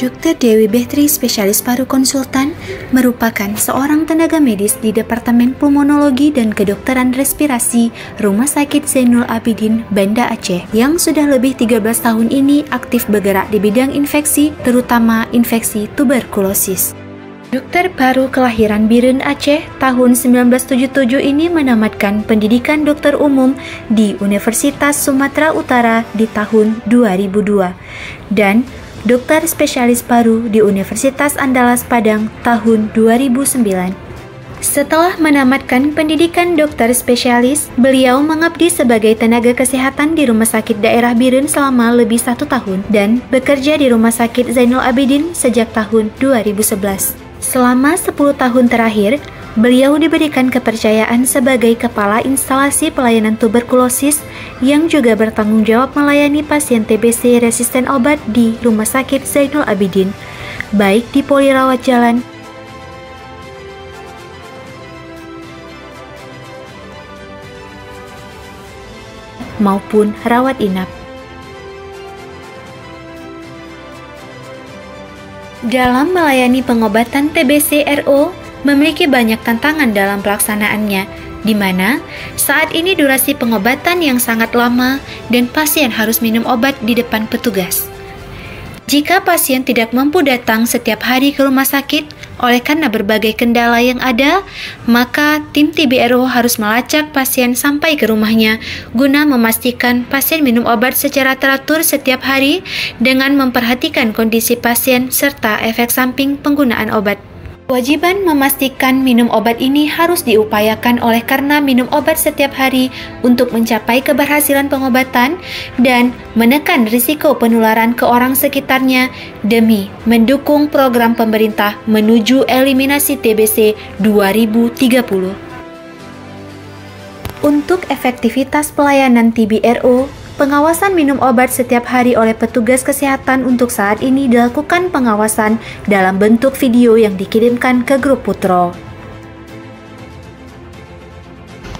Dr. Dewi Behtri, spesialis paru konsultan, merupakan seorang tenaga medis di Departemen Pulmonologi dan Kedokteran Respirasi Rumah Sakit Zainul Abidin, Banda Aceh, yang sudah lebih 13 tahun ini aktif bergerak di bidang infeksi, terutama infeksi tuberkulosis. Dokter paru kelahiran Biren, Aceh, tahun 1977 ini menamatkan pendidikan dokter umum di Universitas Sumatera Utara di tahun 2002 dan dokter spesialis paru di Universitas Andalas Padang tahun 2009. Setelah menamatkan pendidikan dokter spesialis, beliau mengabdi sebagai tenaga kesehatan di Rumah Sakit Daerah Biren selama lebih 1 tahun dan bekerja di Rumah Sakit Zainul Abidin sejak tahun 2011. Selama 10 tahun terakhir, beliau diberikan kepercayaan sebagai Kepala Instalasi Pelayanan Tuberkulosis yang juga bertanggung jawab melayani pasien TBC resisten obat di Rumah Sakit Zainul Abidin, baik di poli rawat jalan maupun rawat inap. Dalam melayani pengobatan TBC RO, memiliki banyak tantangan dalam pelaksanaannya, di mana saat ini durasi pengobatan yang sangat lama dan pasien harus minum obat di depan petugas. Jika pasien tidak mampu datang setiap hari ke rumah sakit oleh karena berbagai kendala yang ada, maka tim TBRO harus melacak pasien sampai ke rumahnya guna memastikan pasien minum obat secara teratur setiap hari dengan memperhatikan kondisi pasien serta efek samping penggunaan obat. Kewajiban memastikan minum obat ini harus diupayakan oleh karena minum obat setiap hari untuk mencapai keberhasilan pengobatan dan menekan risiko penularan ke orang sekitarnya demi mendukung program pemerintah menuju eliminasi TBC 2030. Untuk efektivitas pelayanan TBRO, pengawasan minum obat setiap hari oleh petugas kesehatan untuk saat ini dilakukan pengawasan dalam bentuk video yang dikirimkan ke grup Putro.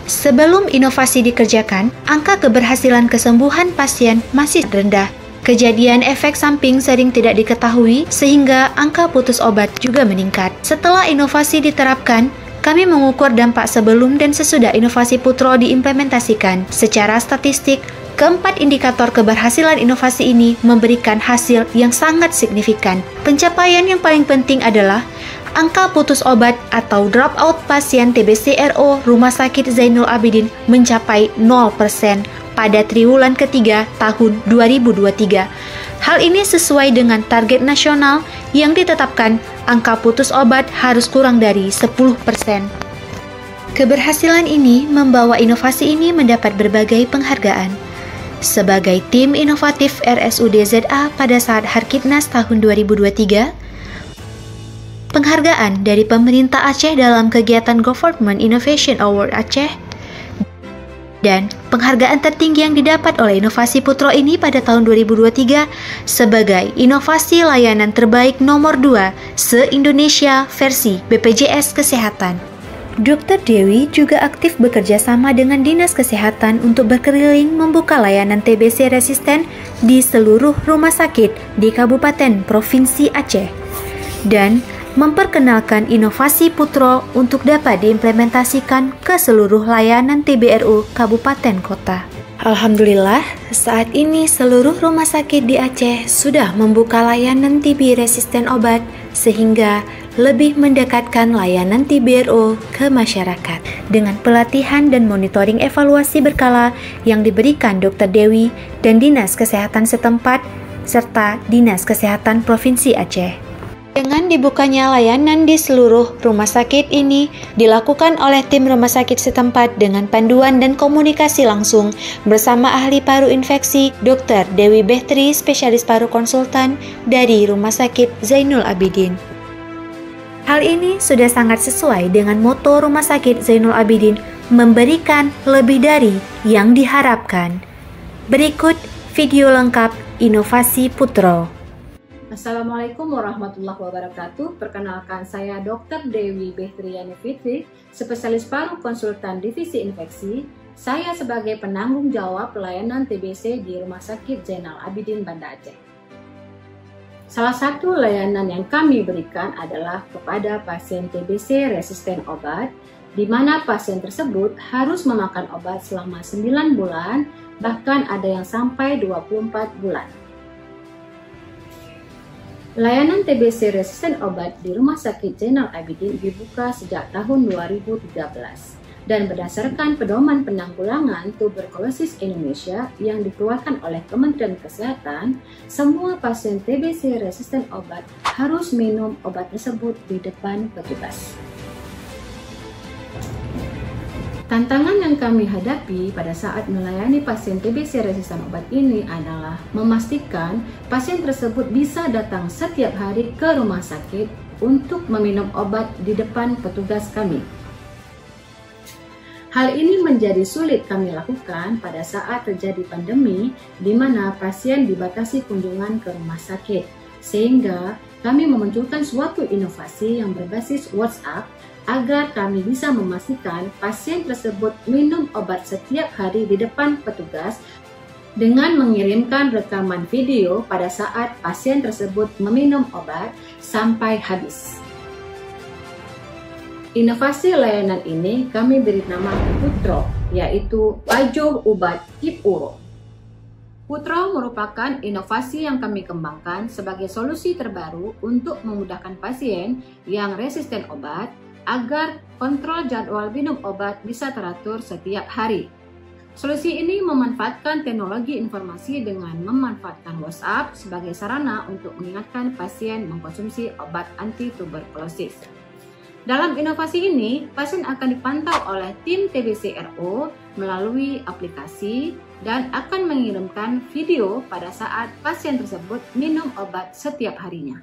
Sebelum inovasi dikerjakan, angka keberhasilan kesembuhan pasien masih rendah. Kejadian efek samping sering tidak diketahui sehingga angka putus obat juga meningkat. Setelah inovasi diterapkan, kami mengukur dampak sebelum dan sesudah inovasi Putro diimplementasikan. Secara statistik, keempat indikator keberhasilan inovasi ini memberikan hasil yang sangat signifikan. Pencapaian yang paling penting adalah angka putus obat atau dropout pasien TBC RO Rumah Sakit Zainul Abidin mencapai 0% pada triwulan ketiga tahun 2023. Hal ini sesuai dengan target nasional yang ditetapkan angka putus obat harus kurang dari 10%. Keberhasilan ini membawa inovasi ini mendapat berbagai penghargaan. Sebagai tim inovatif RSUD ZA pada saat Harkitnas tahun 2023, penghargaan dari pemerintah Aceh dalam kegiatan Government Innovation Award Aceh, dan penghargaan tertinggi yang didapat oleh inovasi Putro ini pada tahun 2023 sebagai inovasi layanan terbaik nomor 2 se-Indonesia versi BPJS Kesehatan. Dr. Dewi juga aktif bekerja sama dengan Dinas Kesehatan untuk berkeliling membuka layanan TBC resisten di seluruh rumah sakit di Kabupaten Provinsi Aceh dan memperkenalkan inovasi Putro untuk dapat diimplementasikan ke seluruh layanan TBRO Kabupaten Kota. Alhamdulillah, saat ini seluruh rumah sakit di Aceh sudah membuka layanan TB resisten obat sehingga lebih mendekatkan layanan TBRO ke masyarakat dengan pelatihan dan monitoring evaluasi berkala yang diberikan Dr. Dewi dan Dinas Kesehatan setempat serta Dinas Kesehatan Provinsi Aceh. Dengan dibukanya layanan di seluruh rumah sakit ini dilakukan oleh tim rumah sakit setempat dengan panduan dan komunikasi langsung bersama ahli paru infeksi Dr. Dewi Behtri, spesialis paru konsultan dari Rumah Sakit Zainul Abidin. Hal ini sudah sangat sesuai dengan moto Rumah Sakit Zainul Abidin, memberikan lebih dari yang diharapkan. Berikut video lengkap inovasi Putro. Assalamualaikum warahmatullahi wabarakatuh. Perkenalkan, saya Dr. Dewi Behtri Fitri, spesialis paru konsultan divisi infeksi. Saya sebagai penanggung jawab pelayanan TBC di Rumah Sakit Zainal Abidin, Banda Aceh. Salah satu layanan yang kami berikan adalah kepada pasien TBC resisten obat, di mana pasien tersebut harus memakan obat selama 9 bulan, bahkan ada yang sampai 24 bulan. Layanan TBC resisten obat di Rumah Sakit Zainal Abidin dibuka sejak tahun 2013. Dan berdasarkan pedoman penanggulangan tuberkulosis Indonesia yang dikeluarkan oleh Kementerian Kesehatan, semua pasien TBC resisten obat harus minum obat tersebut di depan petugas. Tantangan yang kami hadapi pada saat melayani pasien TBC resisten obat ini adalah memastikan pasien tersebut bisa datang setiap hari ke rumah sakit untuk meminum obat di depan petugas kami. Hal ini menjadi sulit kami lakukan pada saat terjadi pandemi, di mana pasien dibatasi kunjungan ke rumah sakit, sehingga kami memunculkan suatu inovasi yang berbasis WhatsApp agar kami bisa memastikan pasien tersebut minum obat setiap hari di depan petugas dengan mengirimkan rekaman video pada saat pasien tersebut meminum obat sampai habis. Inovasi layanan ini kami beri nama Putro, yaitu Pajoh Ubat Kip Uro. Putro merupakan inovasi yang kami kembangkan sebagai solusi terbaru untuk memudahkan pasien yang resisten obat agar kontrol jadwal minum obat bisa teratur setiap hari. Solusi ini memanfaatkan teknologi informasi dengan memanfaatkan WhatsApp sebagai sarana untuk mengingatkan pasien mengkonsumsi obat anti tuberkulosis. Dalam inovasi ini, pasien akan dipantau oleh tim TBC RO melalui aplikasi dan akan mengirimkan video pada saat pasien tersebut minum obat setiap harinya.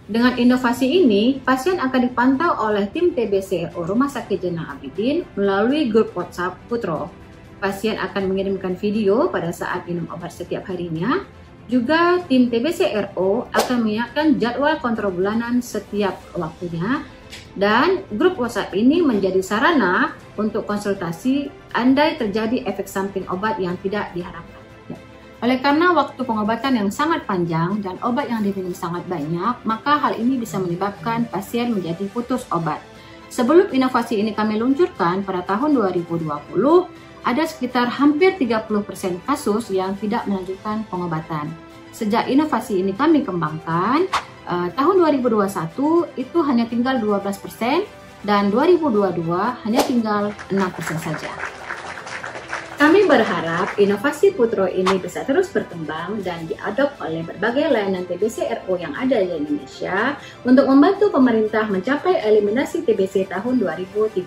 Dengan inovasi ini, pasien akan dipantau oleh tim TBC RO Rumah Sakit Zainal Abidin melalui grup WhatsApp Putro. Pasien akan mengirimkan video pada saat minum obat setiap harinya. Juga tim TBC RO akan menyiapkan jadwal kontrol bulanan setiap waktunya. Dan grup WhatsApp ini menjadi sarana untuk konsultasi andai terjadi efek samping obat yang tidak diharapkan. Oleh karena waktu pengobatan yang sangat panjang dan obat yang diminum sangat banyak, maka hal ini bisa menyebabkan pasien menjadi putus obat. Sebelum inovasi ini kami luncurkan pada tahun 2020, ada sekitar hampir 30% kasus yang tidak melanjutkan pengobatan. Sejak inovasi ini kami kembangkan, tahun 2021 itu hanya tinggal 12% dan 2022 hanya tinggal 6% saja. Kami berharap inovasi Putro ini bisa terus berkembang dan diadop oleh berbagai layanan TBC RO yang ada di Indonesia untuk membantu pemerintah mencapai eliminasi TBC tahun 2030.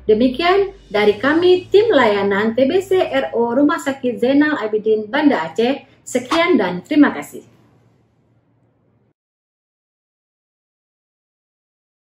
Demikian dari kami tim layanan TBC RO Rumah Sakit Zainal Abidin Banda Aceh. Sekian dan terima kasih.